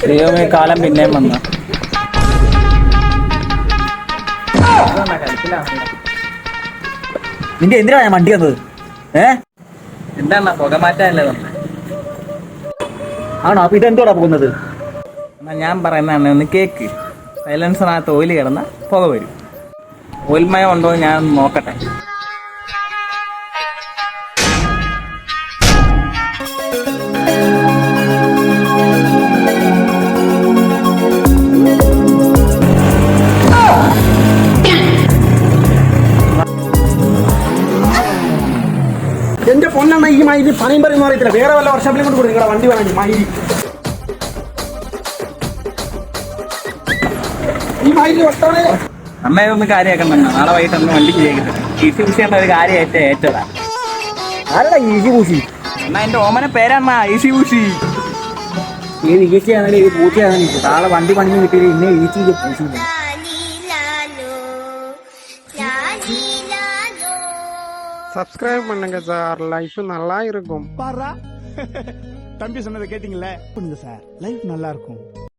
ദൈവമേ, കാലം പിന്നെയും വന്ന നിന്റെ എന്തിനാ ഞാൻ വണ്ടി വന്നത്? എന്താണ് പുകമാറ്റല്ലേ വന്നത്? ആണോ? അപ്പൊ ഇതെന്തോടാ പോകുന്നത്? എന്നാ ഞാൻ പറയുന്നതാണ്, ഒന്ന് കേക്ക്. സൈലൻസറിനകത്ത് ഓയിൽ കിടന്ന പുക വരും. ഓയിൽമയം ഉണ്ടോ എന്ന് ഞാൻ നോക്കട്ടെ. എന്റെ പൊന്നെണ്ണ, ഈ മൈലി പണിയും പറയുന്ന അറിയത്തില്ല. വേറെ വല്ല വർഷാപ്പിലും കൊണ്ട് കൊടുക്കും. നിങ്ങളുടെ വണ്ടി വേണം മൈലി. ഈ മൈലി ഒട്ടോടെ അമ്മയെ ഒന്ന് കാര്യമാക്കണം. നാളെ വൈകിട്ട് ഒന്ന് വണ്ടി ശരിയാക്കിട്ട് ഈസി പൂശിയുള്ള ഒരു കാര്യമായിട്ട് ഏറ്റതാ. ആരടാ ഈസി പൂശി? എന്നാ എന്റെ ഓമന പേരാണ് ഈസി പൂശി. ഏത് ഈസി ആണെങ്കിലും ഇത് പൂച്ചയാണെങ്കിലും നാളെ വണ്ടി പണിഞ്ഞ് കിട്ടിയത് ഇന്നേ ഈസി പൂശി. சப்ஸ்கிரைப் பண்ணுங்க சார், லைஃப் நல்லா இருக்கும். தம்பி சொன்னதை கேட்டீங்களே, பண்ணுங்க சார், லைஃப் நல்லா இருக்கும்.